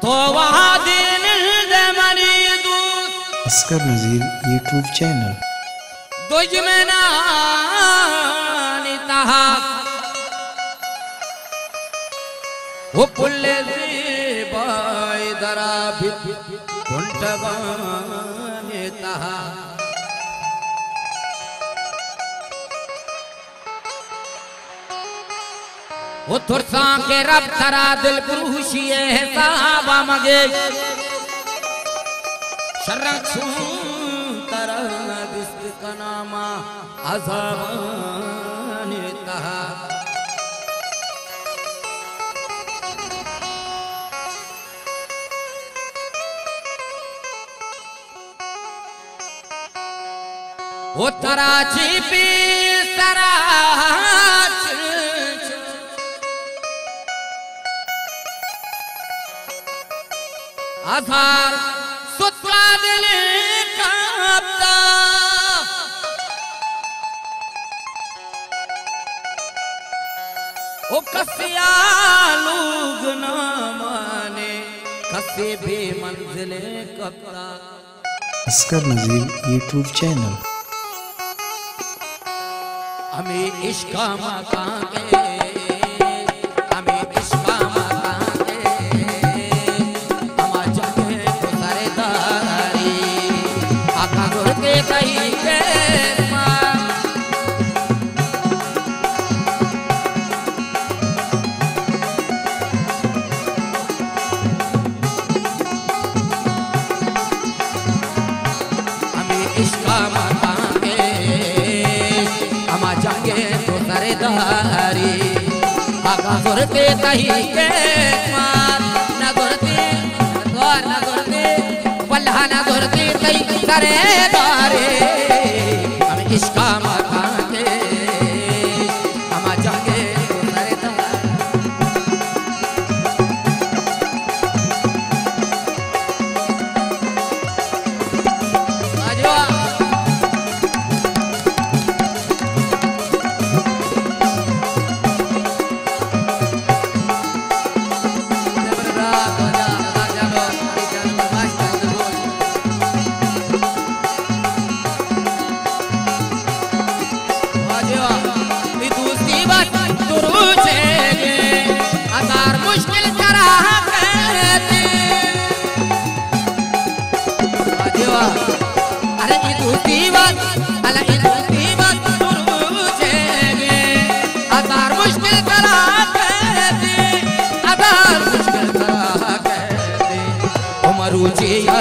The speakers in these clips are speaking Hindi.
तो वहाँ दिन मरीदू अस्कर नज़ीर यूट्यूब चैनल दुज में नानिता वो पुल्ले से बाय दरा भी कुंटवानेता वो तुरसा के रब तरा दिल क्रूशिये है साहबा मगे शर्रक्षु तरा दिस्त का नामा अज़ाबानेता वो तरा छिपी तरा आधार सुतला दिल कांपता ओ कसिया लोग ना माने कसे भी मंजिले कपता अस्कर नज़ीर यूट्यूब चैनल हमें इश्क मकान के के कहीं के मार न गुरती द्वार न गुरती वल्हा न गुरती कहीं करे दारे हम इसका मकान के हम जाके करे दार आजवा मरुजिया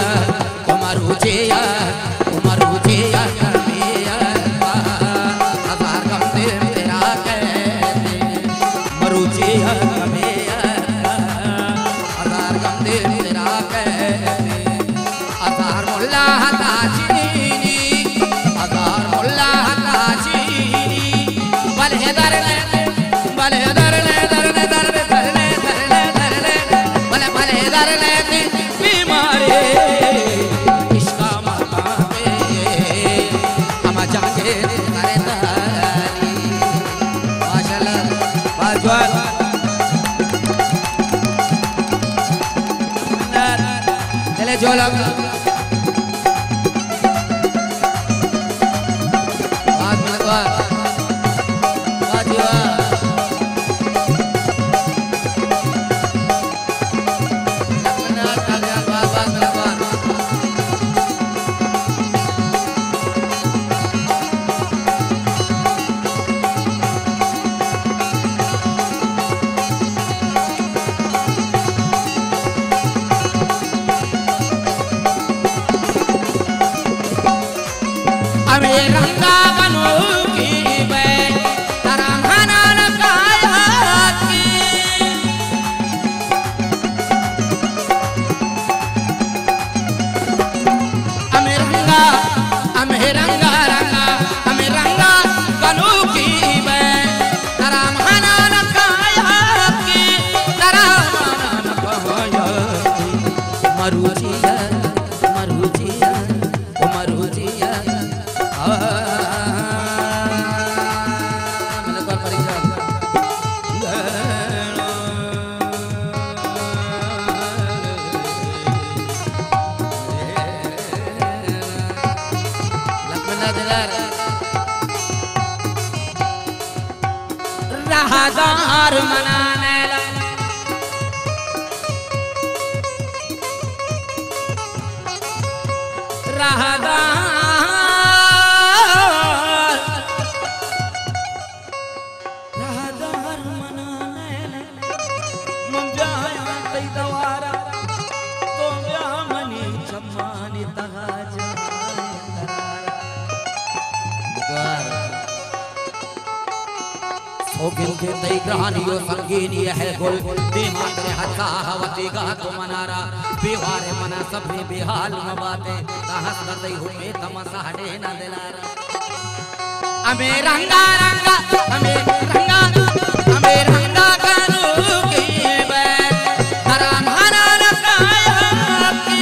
राहदार मनाने राहदार मनाने मम जाया तई दवारा तो ब्या मनी चम्मानी तगाज सोगिन के तई ग्रहणियो संगीनी है गुल दिमाग रे हथा हवती गा तो मनारा बेवारे मना सबने बेहाल न बाते कहत तई हुए तमसाडे न दिलारा अमे रंगा रंगा अमे रंगा कानू की बे तरा माना रकाया की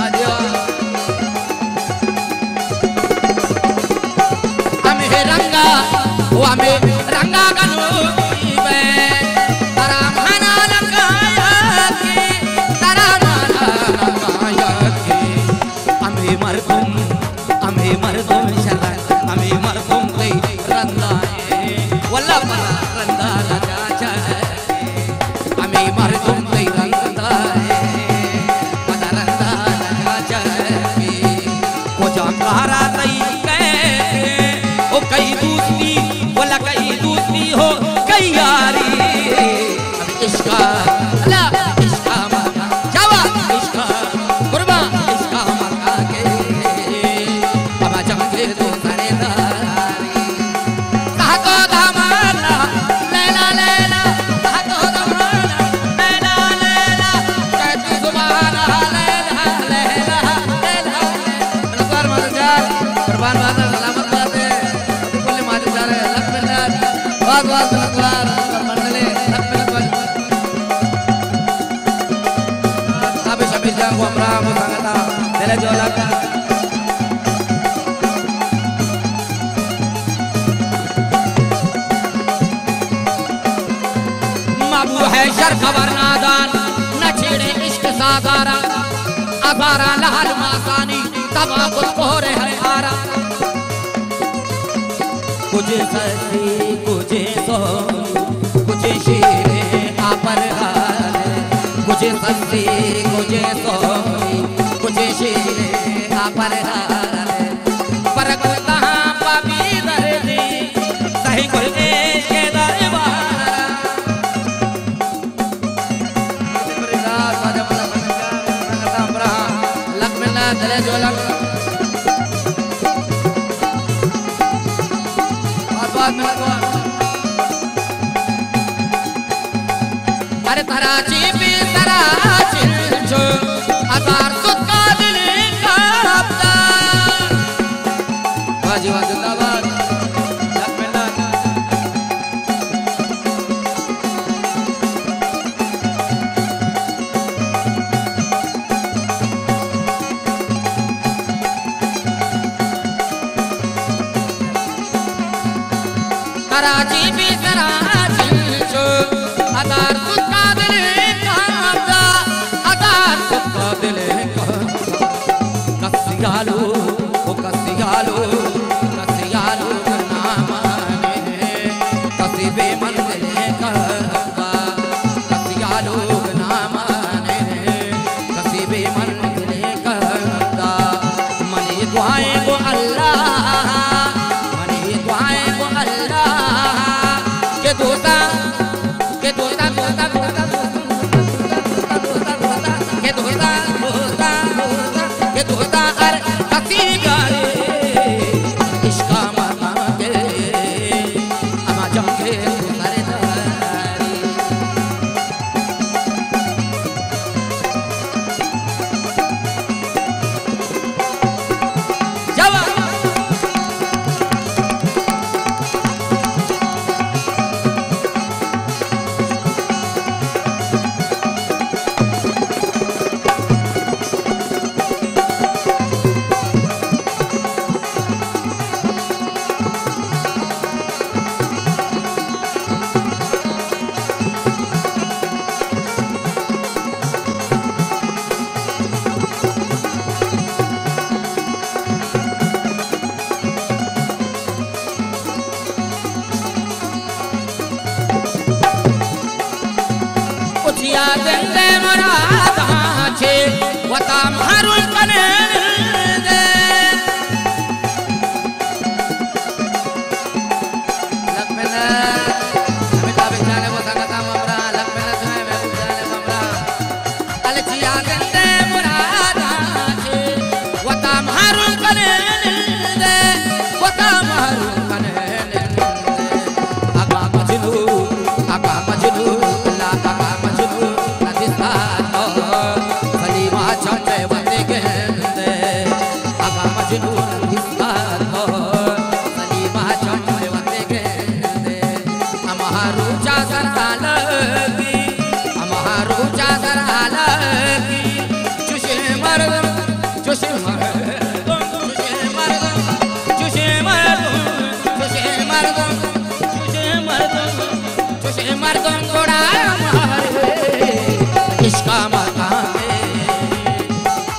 आजो अमे रंगा कानू की बे तरा माना रकाया की तरा माना रकाया की अमे मरदुम शरण अमे मरदुम तई रंदाए वल्ला पना रंदा लगा जाए अमे मरदुम तई रंदाए पना रंदा लगा जाए को जाकारा तई कहते ओ कई दूसरी वल्ला कई दूसरी हो कई यारी अब इश्का अल्लाह इश्का मका जावा इश्का कुर्बा इश्का मका के तो सरेदारी कहा तो दामाना लैला लैला कहा तो दामाना लैला लैला कहती सुभाना लैला लैला लैला नमस्कार मादरजार कुर्बान बादर सलामत बाते कुल मादरजार लख मिलत बहुत बहुत नमस्कार मंडले लख मिलत अब सभी जान को अमराम संगता तेरे जो लगा है शर खबर नादान न छेड़े इश्क सागारा अबारा लाल मासानी तबा कुछ कोरे है आरा कुछ सस्ती कुछ सो कुछ शीरे आपर कुछ सस्ती कुछ सो कुछ शीरे आपर पर कहाँ पापी दर्दी सही कुल के दरबार दले जोलक बात में अरे तराची भी तराची जो अतार सुत का दिल कापता बाजी जिंदाबाद कराची भी कराची जो अदार तुका दिल कांदा अदार तुका दिल कांदा कसियालो ओ कसियालो कसियालो नामाने कसिबे मंदिर कांदा कसियालो नामाने कसिबे मंदिर कांदा मनी दुआएं को अल्लाह जिंदे मुरादा छे वता मारू कने दे लखमेना अमिताभ बच्चन वो संगता ममरा लखमेना सुने मैं बुझाले ममरा अलचिया जिंदे मुरादा छे वता मारू कने दे वता मारू कने दे आका मजनू ला आका मजनू नदिस्ता सलीमा चंचे वते गेंदे आका मजनू नदिस्ता सलीमा चंचे वते गेंदे अमहारू चादर आलगी अमहारू चादर आलगी चुशे मर्दम चुशे मर्दम चुशे मर्दम चुशे मर्दम चुशे मर्दम चुशे मर्दम चुशे मर्दम गोड़ा मारे इश्का मकाने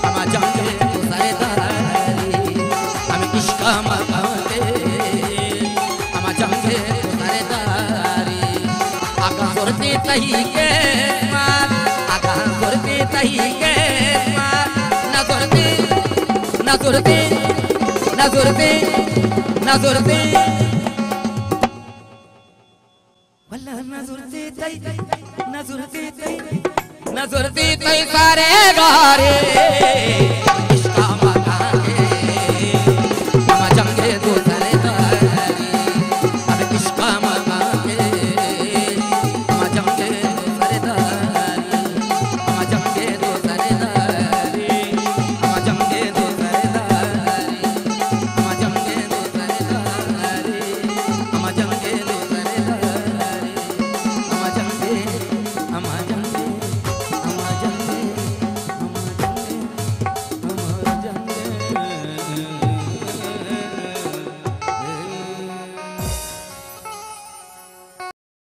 हम जाने तो सरदारी हम इश्का मकाने हम जाने तो सरदारी आका सुरती तही के मार आका सुरती तही के मार न सुरती न सुरती न सुरती न सुरती वल्ला न सुरती तही न सुरती तही सारे गारे